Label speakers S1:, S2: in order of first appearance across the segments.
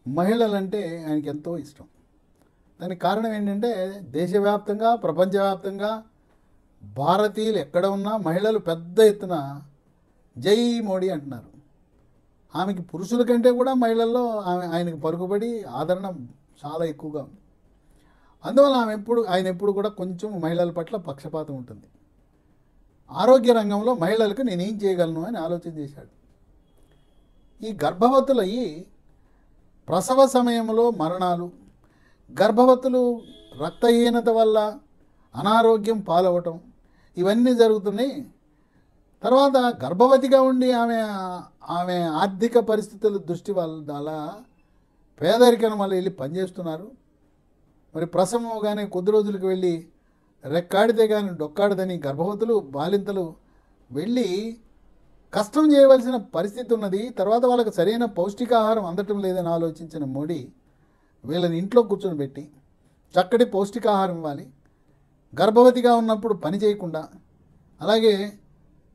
S1: మహిళలంటే ఆయనకి ఎంతో ఇష్టం. దానికి కారణం ఏంటంటే దేశవ్యాప్తంగా, ప్రపంచవ్యాప్తంగా భారతీయులు ఎక్కడ ఉన్నా మహిళలు పెద్ద ఎత్తున జై మోడీ అంటున్నారు. ఆమెకి పురుషుల కంటే కూడా మహిళల్లో ఆయనకు పలుకుబడి ఆదరణ చాలా ఎక్కువగా ఉంది. అందువల్ల ఆయన ఎప్పుడు కూడా కొంచెం మహిళల పట్ల పక్షపాతం ఉంటుంది. ఆరోగ్య రంగంలో మహిళలకు నేనేం చేయగలను అని ఆలోచన చేశాడు. ఈ గర్భవతులయ్యి ప్రసవ సమయంలో మరణాలు, గర్భవతులు రక్తహీనత వల్ల అనారోగ్యం పాలవటం ఇవన్నీ జరుగుతున్నాయి. తర్వాత గర్భవతిగా ఉండి ఆమె ఆర్థిక పరిస్థితుల దృష్టి వల్ల పేదరికం వల్ల వెళ్ళి పనిచేస్తున్నారు. మరి ప్రసవం కానీ కొద్ది రోజులకు వెళ్ళి రెక్కాడితే కానీ డొక్కాడదని గర్భవతులు బాలింతలు వెళ్ళి కష్టం చేయవలసిన పరిస్థితి ఉన్నది. తర్వాత వాళ్ళకి సరైన పౌష్టికాహారం అందటం లేదని ఆలోచించిన మోడీ వీళ్ళని ఇంట్లో కూర్చొని పెట్టి చక్కటి పౌష్టికాహారం ఇవ్వాలి. గర్భవతిగా ఉన్నప్పుడు పని చేయకుండా, అలాగే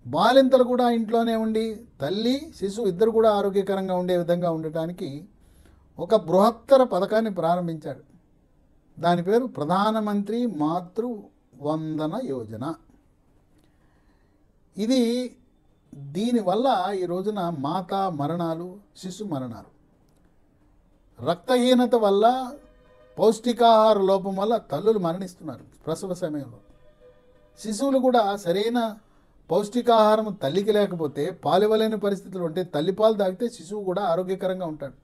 S1: బాలింతలు కూడా ఇంట్లోనే ఉండి తల్లి శిశువు ఇద్దరు కూడా ఆరోగ్యకరంగా ఉండే విధంగా ఉండటానికి ఒక బృహత్తర పథకాన్ని ప్రారంభించాడు. దాని పేరు ప్రధానమంత్రి మాతృ వందన యోజన. దీనివల్ల ఈ రోజున మాతా మరణాలు, శిశు మరణాలు, రక్తహీనత వల్ల, పౌష్టికాహార లోపం వల్ల తల్లులు మరణిస్తున్నారు ప్రసవ సమయంలో. శిశువులు కూడా సరైన పౌష్టికాహారం తల్లికి లేకపోతే పాలివ్వలేని పరిస్థితులు ఉంటే తల్లిపాలు తాగితే శిశువు కూడా ఆరోగ్యకరంగా ఉంటాడు.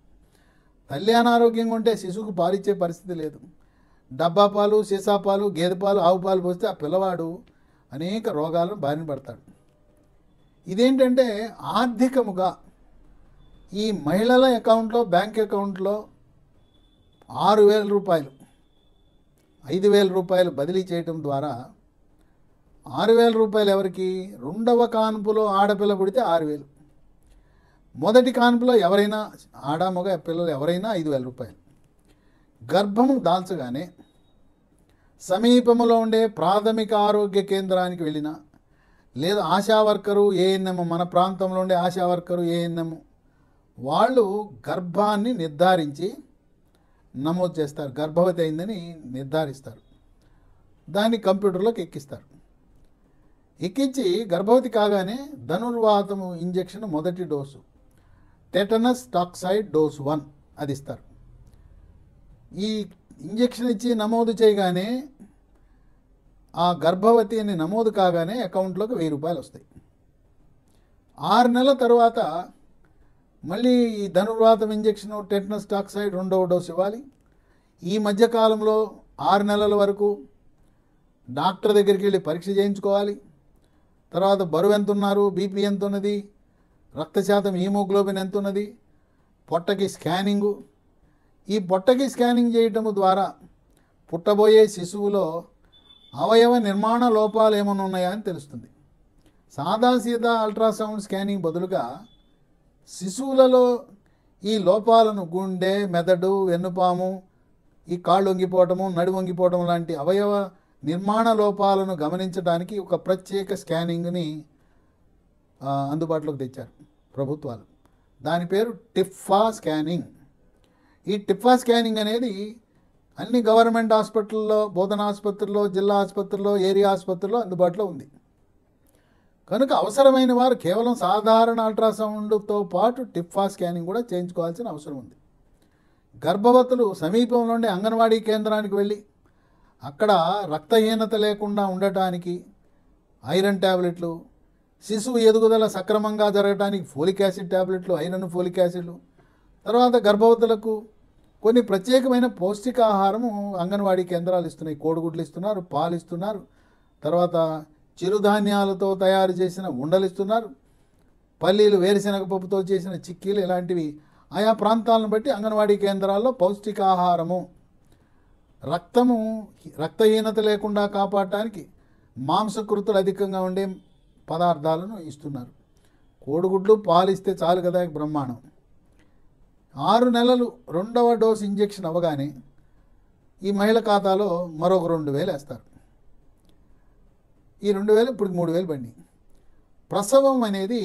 S1: తల్లి అనారోగ్యంగా ఉంటే శిశువుకు పాలిచ్చే పరిస్థితి లేదు. డబ్బా పాలు, సీసా పాలు, గేదె పాలు, ఆవు పాలు పోస్తే ఆ పిల్లవాడు అనేక రోగాలను బారిన పడతాడు. ఇదేంటంటే ఆర్థికముగా ఈ మహిళల అకౌంట్లో, బ్యాంక్ అకౌంట్లో 6,000 రూపాయలు, 5,000 రూపాయలు బదిలీ చేయటం ద్వారా 6,000 రూపాయలు ఎవరికి? రెండవ కాన్పులో ఆడపిల్ల పుడితే 6,000, మొదటి కాన్పులో ఎవరైనా ఆడ మగ పిల్లలు ఎవరైనా 5,000 రూపాయలు. గర్భము దాల్చగానే సమీపంలో ఉండే ప్రాథమిక ఆరోగ్య కేంద్రానికి వెళ్ళినా, లేదా ఆశా వర్కరు, ఏఎన్ఎం, మన ప్రాంతంలో ఉండే ఆశా వర్కరు, ఏఎన్ఎం వాళ్ళు గర్భాన్ని నిర్ధారించి నమోదు చేస్తారు. గర్భవతి అయిందని నిర్ధారిస్తారు. దాన్ని కంప్యూటర్లోకి ఎక్కిస్తారు. ఎక్కించి గర్భవతి కాగానే ధనుర్వాతము ఇంజెక్షన్ మొదటి డోసు, టెటనస్ టాక్సైడ్ డోసు 1 అది ఇస్తారు. ఈ ఇంజెక్షన్ ఇచ్చి నమోదు చేయగానే ఆ గర్భవతి అని నమోదు కాగానే అకౌంట్లోకి 1,000 రూపాయలు వస్తాయి. 6 నెలల తర్వాత మళ్ళీ ఈ ధనుర్వాతం ఇంజెక్షన్, టెటనస్ టాక్సైడ్ రెండవ డోసు ఇవ్వాలి. ఈ మధ్యకాలంలో 6 నెలల వరకు డాక్టర్ దగ్గరికి వెళ్ళి పరీక్ష చేయించుకోవాలి. తర్వాత బరువు ఎంత ఉన్నారు, బీపీ ఎంత ఉన్నది, రక్త శాతం, హీమోగ్లోబిన్ ఎంత ఉన్నది, పొట్టకి స్కానింగు. ఈ పొట్టకి స్కానింగ్ చేయటము ద్వారా పుట్టబోయే శిశువులో అవయవ నిర్మాణ లోపాలు ఏమైనా ఉన్నాయా అని తెలుస్తుంది. సాదాసీదా అల్ట్రాసౌండ్ స్కానింగ్ బదులుగా శిశువులలో ఈ లోపాలను గుండె, మెదడు, వెన్నుపాము, ఈ కాళ్ళు వంగిపోవటము, నడి వంగిపోవటం లాంటి అవయవ నిర్మాణ లోపాలను గమనించడానికి ఒక ప్రత్యేక స్కానింగ్ని అందుబాటులోకి తెచ్చారు ప్రభుత్వాలు. దాని పేరు టిఫా స్కానింగ్. ఈ టిఫా స్కానింగ్ అనేది అన్ని గవర్నమెంట్ హాస్పిటల్లో, బోధన ఆసుపత్రుల్లో, జిల్లా ఆసుపత్రుల్లో, ఏరియా ఆసుపత్రుల్లో అందుబాటులో ఉంది. కనుక అవసరమైన వారు కేవలం సాధారణ అల్ట్రాసౌండ్తో పాటు టిఫా స్కానింగ్ కూడా చేయించుకోవాల్సిన అవసరం ఉంది. గర్భవతులు సమీపంలోని అంగన్వాడీ కేంద్రానికి వెళ్ళి అక్కడ రక్తహీనత లేకుండా ఉండటానికి ఐరన్ ట్యాబ్లెట్లు, శిశువు ఎదుగుదల సక్రమంగా జరగడానికి ఫోలిక్ యాసిడ్ ట్యాబ్లెట్లు, ఐరన్, ఫోలిక్ యాసిడ్లు, తర్వాత గర్భవతులకు కొన్ని ప్రత్యేకమైన పౌష్టికాహారము అంగన్వాడీ కేంద్రాలు ఇస్తున్నాయి. కోడిగుడ్లు ఇస్తున్నారు, పాలు ఇస్తున్నారు, తర్వాత చిరుధాన్యాలతో తయారు చేసిన ఉండలు ఇస్తున్నారు, పల్లీలు, వేరుశనగ పప్పుతో చేసిన చిక్కీలు, ఇలాంటివి ఆయా ప్రాంతాలను బట్టి అంగన్వాడీ కేంద్రాల్లో పౌష్టికాహారము, రక్తహీనత లేకుండా కాపాడటానికి మాంసకృతులు అధికంగా ఉండే పదార్థాలను ఇస్తున్నారు. కోడిగుడ్లు, పాలు ఇస్తే చాలు కదా, బ్రహ్మాండం. 6 నెలలు రెండవ డోసు ఇంజెక్షన్ అవ్వగానే ఈ మహిళ ఖాతాలో మరొక 2,000 వేస్తారు. ఈ 2,000 ఇప్పుడు 3,000 పడినాయి. ప్రసవం అనేది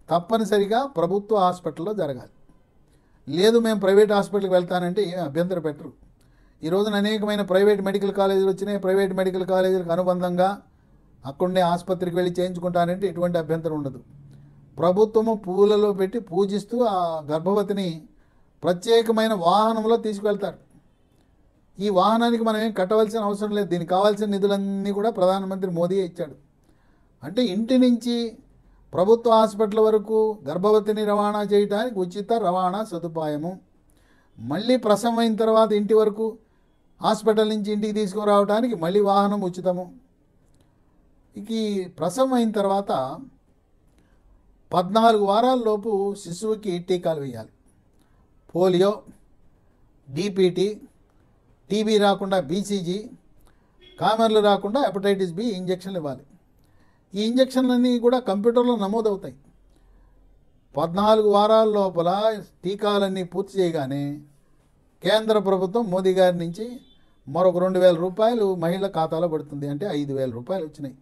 S1: తప్పనిసరిగా ప్రభుత్వ హాస్పిటల్లో జరగాలి. లేదు మేము ప్రైవేట్ హాస్పిటల్కి వెళ్తానంటే ఏం అభ్యంతరం పెట్టరు. ఈ రోజున అనేకమైన ప్రైవేట్ మెడికల్ కాలేజీలు వచ్చినాయి. ప్రైవేట్ మెడికల్ కాలేజీలకు అనుబంధంగా అక్కడే ఆసుపత్రికి వెళ్ళి చేయించుకుంటానంటే ఎటువంటి అభ్యంతరం ఉండదు. ప్రభుత్వము పూలలో పెట్టి పూజిస్తూ ఆ గర్భవతిని ప్రత్యేకమైన వాహనంలో తీసుకువెళ్తారు. ఈ వాహనానికి మనం ఏం కట్టవలసిన అవసరం లేదు. దీనికి కావాల్సిన నిధులన్నీ కూడా ప్రధానమంత్రి మోదీ ఇచ్చాడు. అంటే ఇంటి నుంచి ప్రభుత్వ హాస్పిటల్ వరకు గర్భవతిని రవాణా చేయడానికి ఉచిత రవాణా సదుపాయము. మళ్ళీ ప్రసవం అయిన తర్వాత ఇంటి వరకు హాస్పిటల్ నుంచి ఇంటికి తీసుకురావడానికి మళ్ళీ వాహనం ఉచితము. ఇక ఈ ప్రసవం అయిన తర్వాత 14 వారాలలోపు శిశువుకి టీకాలు వేయాలి. పోలియో, డిపిటి, టీబీ రాకుండా బీసీజీ, కామెర్లు రాకుండా హెపటైటిస్ బి ఇంజక్షన్లు ఇవ్వాలి. ఈ ఇంజక్షన్లన్నీ కూడా కంప్యూటర్లో నమోదవుతాయి. 14 వారాల లోపల టీకాలన్నీ పూర్తి చేయగానే కేంద్ర ప్రభుత్వం మోదీ గారి నుంచి మరొక 2,000 రూపాయలు మహిళల ఖాతాలో పడుతుంది. అంటే 5,000 రూపాయలు వచ్చినాయి.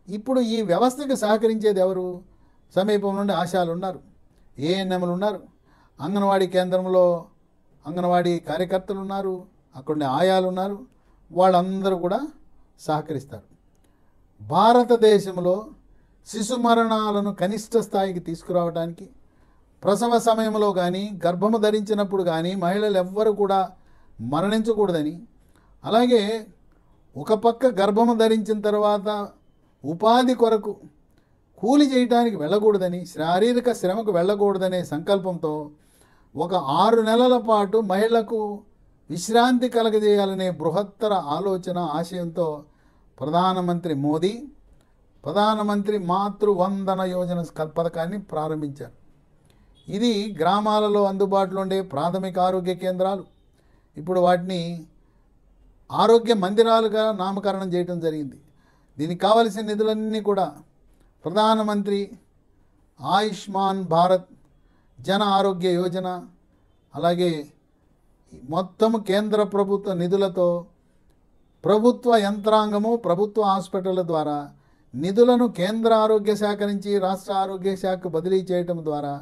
S1: ఇప్పుడు ఈ వ్యవస్థకు సహకరించేది ఎవరు? సమీపం నుండి ఆశాలు ఉన్నారు, ఏఎన్ఎంలు ఉన్నారు, అంగన్వాడీ కేంద్రంలో అంగన్వాడీ కార్యకర్తలు ఉన్నారు, అక్కడుండే ఆయాలు ఉన్నారు. వాళ్ళందరూ కూడా సహకరిస్తారు. భారతదేశంలో శిశు మరణాలను కనిష్ట స్థాయికి తీసుకురావడానికి, ప్రసవ సమయంలో కానీ గర్భము ధరించినప్పుడు కానీ మహిళలు ఎవ్వరు కూడా మరణించకూడదని, అలాగే ఒక పక్క గర్భము ధరించిన తర్వాత ఉపాధి కొరకు కూలి చేయడానికి వెళ్ళకూడదని, శారీరక శ్రమకు వెళ్ళకూడదనే సంకల్పంతో ఒక 6 నెలల పాటు మహిళలకు విశ్రాంతి కలగజేయాలనే బృహత్తర ఆలోచన ఆశయంతో ప్రధానమంత్రి మోదీ ప్రధానమంత్రి మాతృవందన యోజన పథకాన్ని ప్రారంభించారు. ఇది గ్రామాలలో అందుబాటులో ఉండే ప్రాథమిక ఆరోగ్య కేంద్రాలు ఇప్పుడు వాటిని ఆరోగ్య మందిరాలుగా నామకరణం చేయడం జరిగింది. దీనికి కావలసిన నిధులన్నీ కూడా ప్రధానమంత్రి ఆయుష్మాన్ భారత్, జన ఆరోగ్య యోజన, అలాగే మొత్తం కేంద్ర ప్రభుత్వ నిధులతో ప్రభుత్వ యంత్రాంగము, ప్రభుత్వ హాస్పిటళ్ల ద్వారా నిధులను కేంద్ర ఆరోగ్య శాఖ నుంచి రాష్ట్ర ఆరోగ్య శాఖకు బదిలీ చేయడం ద్వారా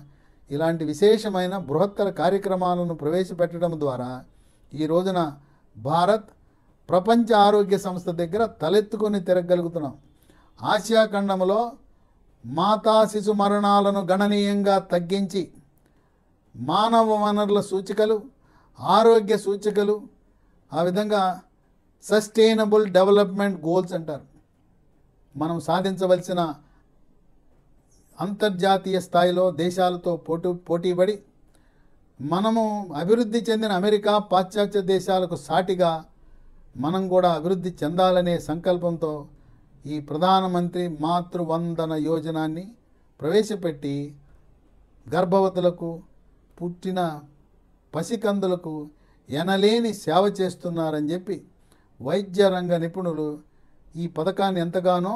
S1: ఇలాంటి విశేషమైన బృహత్తర కార్యక్రమాలను ప్రవేశపెట్టడం ద్వారా ఈ రోజున భారత్ ప్రపంచ ఆరోగ్య సంస్థ దగ్గర తలెత్తుకొని తిరగలుగుతున్నాం. ఆసియా ఖండంలో మాతా శిశు మరణాలను గణనీయంగా తగ్గించి మానవ వనరుల సూచికలు, ఆరోగ్య సూచికలు, ఆ విధంగా సస్టైనబుల్ డెవలప్మెంట్ గోల్స్ అంటారు, మనం సాధించవలసిన అంతర్జాతీయ స్థాయిలో దేశాలతో పోటీపడి మనము అభివృద్ధి చెందిన అమెరికా, పాశ్చాత్య దేశాలకు సాటిగా మనం కూడా అభివృద్ధి చెందాలనే సంకల్పంతో ఈ ప్రధానమంత్రి మాతృవందన యోజనాన్ని ప్రవేశపెట్టి గర్భవతులకు, పుట్టిన పసికందులకు ఎనలేని సేవ చేస్తున్నారని చెప్పి వైద్య రంగ నిపుణులు ఈ పథకాన్ని ఎంతగానో